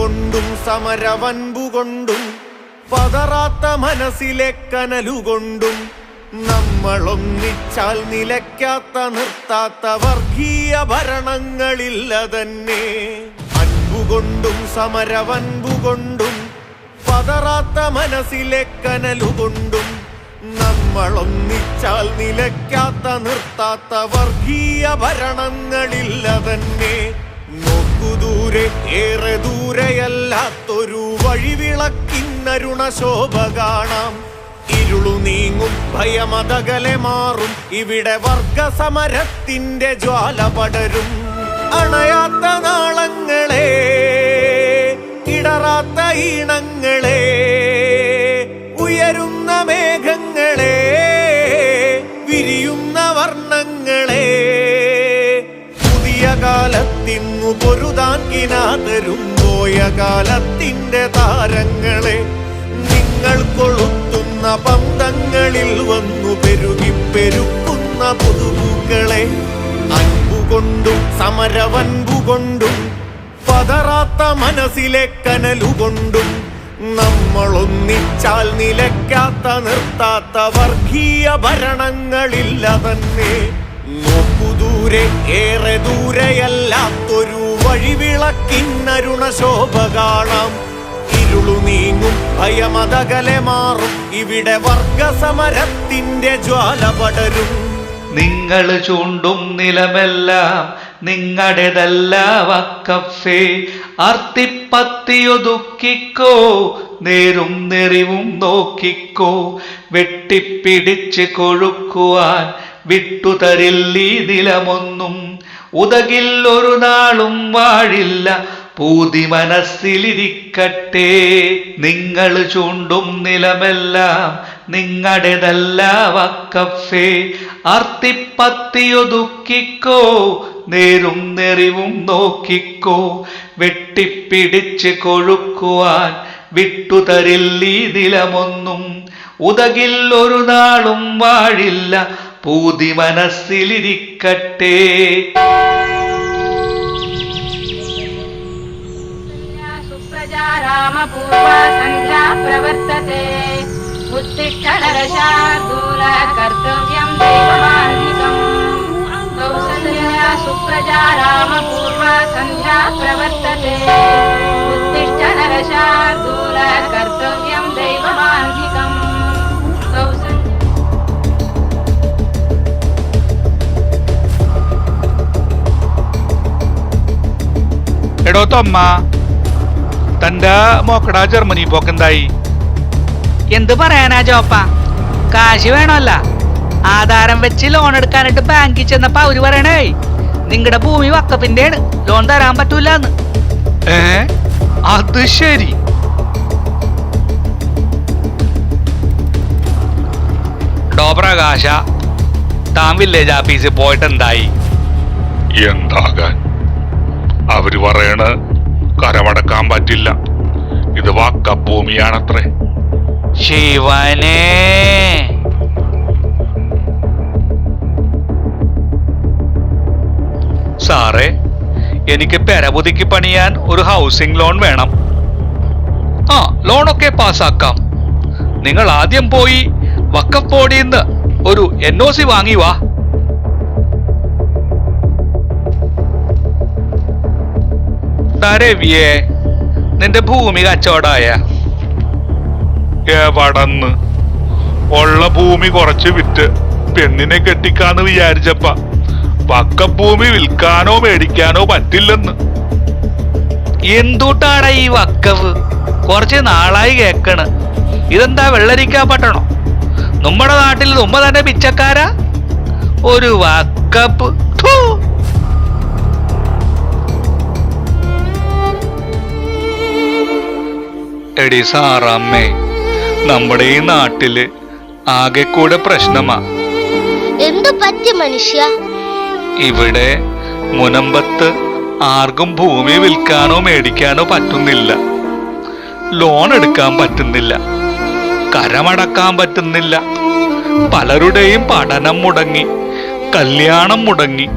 അൻപുകൊണ്ടും സമരവൻപുകൊണ്ടും പതറാത്ത മനസ്സിലെ കനലുകൊണ്ടും നമ്മളൊന്നിച്ചാൽ നിലയ്ക്കാത്ത നിർത്താത്ത വർഗീയ ഭരണങ്ങളില്ല തന്നെ. അൻപുകൊണ്ടും സമരവൻപുകൊണ്ടും പതറാത്ത മനസ്സിലെ കനലുകൊണ്ടും നമ്മളൊന്നിച്ചാൽ നിലയ്ക്കാത്ത നിർത്താത്ത വർഗീയ ഭരണങ്ങളില്ല തന്നെ. നോക്കുദൂരെ ഏറെ ദൂരെയല്ലാത്തൊരു വഴിവിളക്കിന്നരുണശോഭ കാണാം. ഇരുളു നീങ്ങും ഭയമതകലെ മാറും ഇവിടെ വർഗസമരത്തിന്റെ ജ്വാല പടരും. അണയാത്ത നാളങ്ങളെ ഇടറാത്ത ഈണങ്ങളെ ഉയരുന്ന മേഘങ്ങളെ വിരിയുന്ന വർണ്ണങ്ങളെ പുതിയ കാലത്തിന്നു പൊരുതാൻ കിനാതരും പോയ കാലത്തിന്റെ താരങ്ങളെ നിങ്ങൾ കൊളുത്തുന്ന പന്തങ്ങളിൽ വന്നു പെരുകി പെരുക്കുന്ന പുതുപൂക്കളെ അൻപുകൊണ്ടും സമരവൻപുകൊണ്ടും പതറാത്ത മനസ്സിലെ കനലുകൊണ്ടും നമ്മളൊന്നിച്ചാൽ നിലയ്ക്കാത്ത നിർത്താത്ത വർഗീയ ഭരണങ്ങളില്ല തന്നെ. നോക്കുദൂരെ ഏറെ ദൂരെയല്ലാത്തൊരു വഴിവിളക്കിന്നരുണശോഭ കാണാം. ഇരുളു നീങ്ങും ഭയമതകലെ മാറും ഇവിടെ വർഗസമരത്തിന്റെ ജ്വാല പടരും. നിങ്ങൾ ചൂണ്ടും നിലമെല്ലാം നിങ്ങളുടേതല്ല വഖഫേ. അർത്തിപ്പത്തിയൊതുക്കിക്കോ നേരും നെറിവും നോക്കിക്കോ. വെട്ടിപ്പിടിച്ച് കൊഴുക്കുവാൻ വിട്ടുതരില്ലീ നിലമൊന്നും. ഉതകില്ലൊരു നാളും വാഴില്ല പൂതി മനസ്സിലിരിക്കട്ടെ. നിങ്ങൾ ചൂണ്ടും നിലമെല്ലാം നിങ്ങളുടേതല്ല വഖഫേ. അർത്തിപ്പത്തിയൊതുക്കിക്കോ നേരും നെറിവും നോക്കിക്കോ. വെട്ടിപ്പിടിച്ച് കൊഴുക്കുവാൻ വിട്ടുതരില്ലീ നിലമൊന്നും. ഉതകില്ലൊരു നാളും വാഴില്ല പൂതി മനസ്സിലിരിക്കട്ടെ. रामपूर्वा सन्ध्या प्रवर्तते. उत्तिष्ठ नरशार्दूल कर्तव्यं दैवमान्विकम्. कौसल्या सुप्रजा रामपूर्वा सन्ध्या प्रवर्तते. उत्तिष्ठ नरशार्दूल कर्तव्यं दैवमान्विकम्. എടോ തൊമ്മ, തന്റെ മോക്കട ജർമ്മനി പോക്കെന്തായി? എന്ത് പറയാനാ ജോപ്പ, കാശ് വേണമല്ല. ആധാരം വെച്ച് ലോൺ എടുക്കാനായിട്ട് ബാങ്കിൽ ചെന്നപ്പോ അവര് പറയണേ നിങ്ങളുടെ ഭൂമി വക്കപ്പിന്റെ ലോൺ തരാൻ പറ്റൂലെന്ന്. അത് ശരി. ഡോ പ്രകാശ, താൻ വില്ലേജ് ഓഫീസിൽ പോയിട്ട് എന്തായി? എന്താകാൻ, അവര് പറയണ കരമടക്കാൻ പറ്റില്ല, ഇത് വക്കഭൂമിയാണത്രേ. ശിവനേ, സാറേ, എനിക്ക് പെരപുതുക്കി പണിയാൻ ഒരു ഹൗസിംഗ് ലോൺ വേണം. ആ, ലോണൊക്കെ പാസ്സാക്കാം. നിങ്ങൾ ആദ്യം പോയി വഖഫ് ബോർഡിൽ നിന്ന് ഒരു NOC വാങ്ങി വാ. രവിയെ, നിന്റെ ഭൂമി കച്ചവടായ? എവടന്ന് ഉള്ള ഭൂമി കുറച്ച് വിറ്റ് പെണ്ണിനെ കെട്ടിക്കാന്ന് വിചാരിച്ചപ്പ വക്കഭൂമി വിൽക്കാനോ മേടിക്കാനോ പറ്റില്ലെന്ന്. എന്തുട്ടാടാ ഈ വക്കവ്? കുറച്ച് നാളായി കേക്കണ്. ഇതെന്താ വെള്ളരിക്കാ പട്ടണോ? നമ്മുടെ നാട്ടിൽ നമ്മ തന്നെ പിച്ചക്കാരാ? ഒരു വക്കപ്പ്. എടി സാറാമ്മേ, നമ്മുടെ ഈ നാട്ടില് ആകെ കൂടെ പ്രശ്നമാ. എന്തു പറ്റി മനുഷ്യ? ഇവിടെ മുനമ്പത്ത് ആർക്കും ഭൂമി വിൽക്കാനോ മേടിക്കാനോ പറ്റുന്നില്ല. ലോൺ എടുക്കാൻ പറ്റുന്നില്ല, കരമടക്കാൻ പറ്റുന്നില്ല. പലരുടെയും പഠനം മുടങ്ങി, കല്യാണം മുടങ്ങി,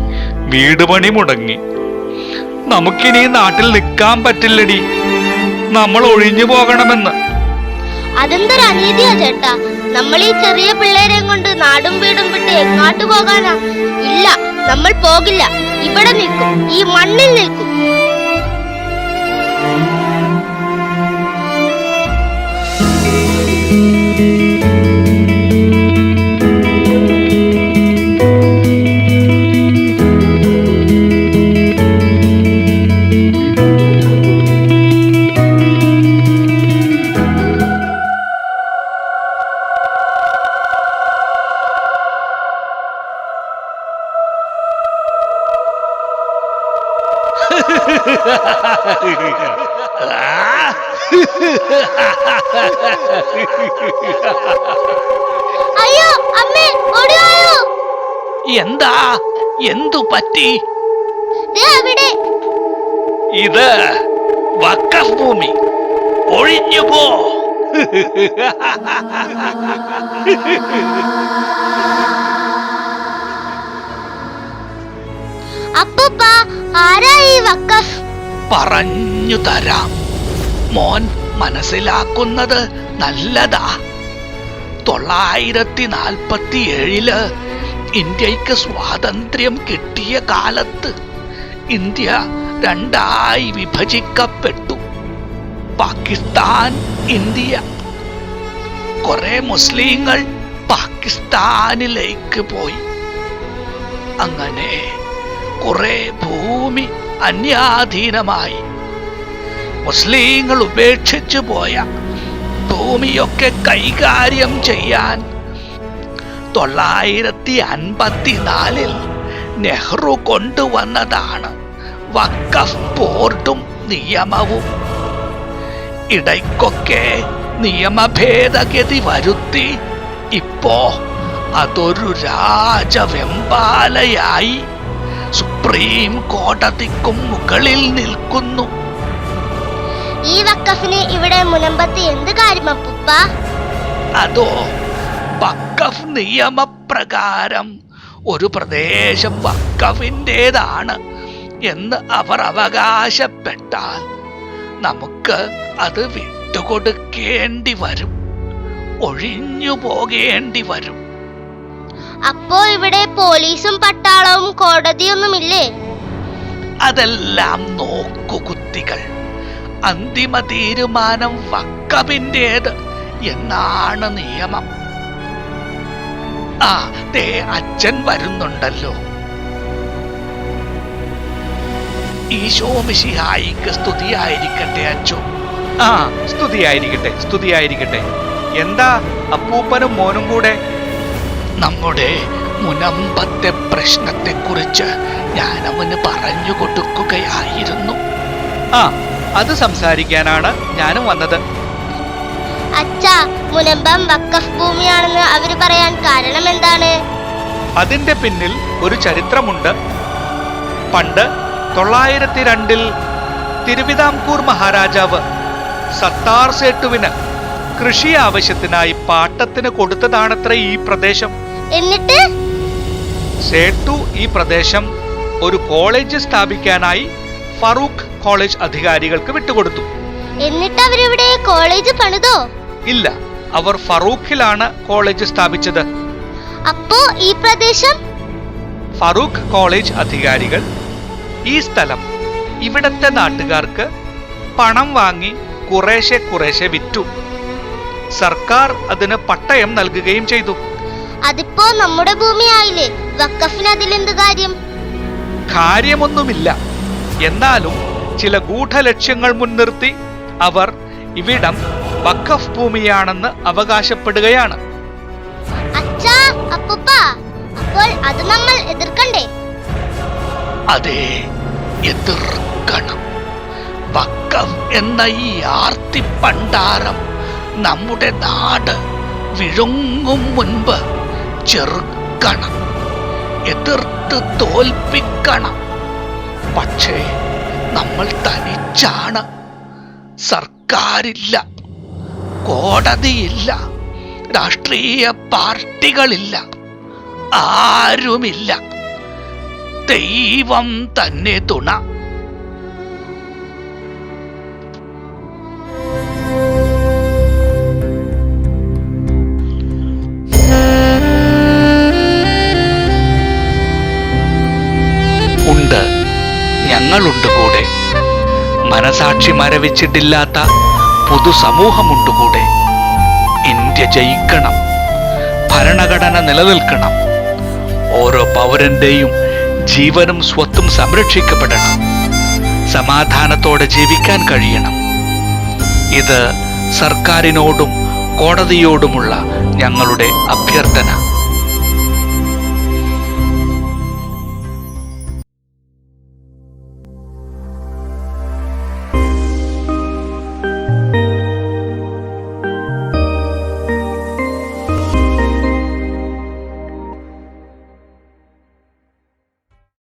വീട് പണി മുടങ്ങി. നമുക്കിനി നാട്ടിൽ നിൽക്കാൻ പറ്റില്ലടി. നമ്മൾ ഒഴിഞ്ഞു പോകണമെന്ന്. അതെന്തൊരു അനീതിയാ ചേട്ടാ. നമ്മൾ ഈ ചെറിയ പിള്ളേരെ കൊണ്ട് നാടും വീടും വിട്ട് എങ്ങോട്ട് പോകാനാ? ഇല്ല, നമ്മൾ പോകില്ല. ഇവിടെ നിൽക്കും, ഈ മണ്ണിൽ നിൽക്കും. അയ്യോ അമ്മേ, ഓടിയോ. എന്താ? എന്തു പറ്റി? അവിടെ ഇത് വഖഫ് ഭൂമി. ഒഴിഞ്ഞു പോ. അപ്പൂപ്പ, ആരാ ഈ വഖഫ്? പറഞ്ഞു തരാം. മോൻ മനസ്സിലാക്കുന്നത് നല്ലതാ. 947 ഇന്ത്യക്ക് സ്വാതന്ത്ര്യം കിട്ടിയ കാലത്ത് ഇന്ത്യ രണ്ടായി വിഭജിക്കപ്പെട്ടു. പാകിസ്ഥാൻ, ഇന്ത്യ. കുറെ മുസ്ലിങ്ങൾ പാകിസ്ഥാനിലേക്ക് പോയി. അങ്ങനെ കുറെ ഭൂമി അന്യാധീനമായി. മുസ്ലിങ്ങൾ ഉപേക്ഷിച്ചു പോയ ഭൂമിയൊക്കെ കൈകാര്യം ചെയ്യാൻ 954 നെഹ്റു കൊണ്ടുവന്നതാണ് വഖഫ് ബോർഡും നിയമവും. ഇടയ്ക്കൊക്കെ നിയമഭേദഗതി വരുത്തി ഇപ്പോ അതൊരു രാജവെമ്പാലയായി സുപ്രീം കോടതിക്കും മുകളിൽ നിൽക്കുന്നു. ഈ വഖഫിന് ഇവിടെ മുനമ്പത്ത് എന്ത് കാര്യം അപ്പൂപ്പ? അതോ, വഖഫ് നിയമപ്രകാരം ഒരു പ്രദേശം വഖഫിൻ്റെതാണ് എന്ന് അവർ അവകാശപ്പെട്ടാൽ നമുക്ക് അത് വിട്ടുകൊടുക്കേണ്ടി വരും, ഒഴിഞ്ഞു പോകേണ്ടി വരും. അപ്പോ ഇവിടെ പോലീസും പട്ടാളവും കോടതിയൊന്നുമില്ലേ? അതെല്ലാം നോക്കുകുത്തികൾ. അന്തിമ തീരുമാനം വഖഫിൻ്റേത് എന്നാണ് നിയമം. ദേ അച്ഛൻ വരുന്നുണ്ടല്ലോ. ഈശോ മിശിഹായിക്ക് സ്തുതിയായിരിക്കട്ടെ അച്ഛോ. സ്തുതിയായിരിക്കട്ടെ, സ്തുതിയായിരിക്കട്ടെ. എന്താ അപ്പൂപ്പനും മോനും കൂടെ? നമ്മുടെ മുനമ്പത്തെ പ്രശ്നത്തെക്കുറിച്ച് ഞാൻ അവന് പറഞ്ഞു കൊടുക്കുകയായിരുന്നു. അത് സംസാരിക്കാനാണ് ഞാനും വന്നത്. അച്ഛാ, മുനമ്പം വഖഫ് ഭൂമിയാണെന്ന് അവര് പറയാൻ കാരണം എന്താണ്? അതിന്റെ പിന്നിൽ ഒരു ചരിത്രമുണ്ട്. പണ്ട് 902 തിരുവിതാംകൂർ മഹാരാജാവ് സത്താർ സേട്ടുവിന് കൃഷി ആവശ്യത്തിനായി പാട്ടത്തിന് കൊടുത്തതാണത്ര ഈ പ്രദേശം. എന്നിട്ട് സേട്ടു ഈ പ്രദേശം ഒരു കോളേജ് സ്ഥാപിക്കാനായി ഫറൂഖ് കോളേജ് അധികാരികൾക്ക് വിട്ടുകൊടുത്തു. എന്നിട്ട് അവരിവിടെ കോളേജ് പണിതോ? ഇല്ല, അവർ ഫറൂഖിലാണ് കോളേജ് സ്ഥാപിച്ചത്. അപ്പോ ഈ പ്രദേശം? ഫറൂഖ് കോളേജ് അധികാരികൾ ഈ സ്ഥലം ഇവിടത്തെ നാട്ടുകാർക്ക് പണം വാങ്ങി കുറേശ്ശെ കുറേശ്ശെ വിറ്റു. സർക്കാർ അതിന് പട്ടയം നൽകുകയും ചെയ്തു. അതിപ്പോ നമ്മുടെ ഭൂമിയായില്ലേ? വഖഫിന് അതിലെന്ത് കാര്യം? കാര്യമൊന്നുമില്ല. എന്നാലും ചില ഗൂഢലക്ഷ്യങ്ങൾ മുൻനിർത്തി അവർ ഇവിടം വഖഫ് ഭൂമിയാണെന്ന് അവകാശപ്പെടുകയാണ്. അച്ഛാ, അപ്പൂപ്പ, അപ്പോൾ അത് നമ്മൾ എതിർക്കണ്ടേ? അതെ, എതിർക്കണം. വഖഫ് എന്ന ഈ ആർത്തി പണ്ടാരം നമ്മുടെ നാട് വിഴുങ്ങും മുൻപ് ചെറുക്കണം, എതിർത്ത് തോൽപ്പിക്കണം. പക്ഷേ നമ്മൾ തനിച്ചാണ്. സർക്കാരില്ല, കോടതിയില്ല, രാഷ്ട്രീയ പാർട്ടികളില്ല, ആരുമില്ല. ദൈവം തന്നെ തുണ. മനസാക്ഷി മരവിച്ചിട്ടില്ലാത്ത പൊതുസമൂഹമുണ്ടുകൂടെ. ഇന്ത്യ ജയിക്കണം, ഭരണഘടന നിലനിൽക്കണം, ഓരോ പൗരന്റെയും ജീവനും സ്വത്തും സംരക്ഷിക്കപ്പെടണം, സമാധാനത്തോടെ ജീവിക്കാൻ കഴിയണം. ഇത് സർക്കാരിനോടും കോടതിയോടുമുള്ള ഞങ്ങളുടെ അഭ്യർത്ഥന.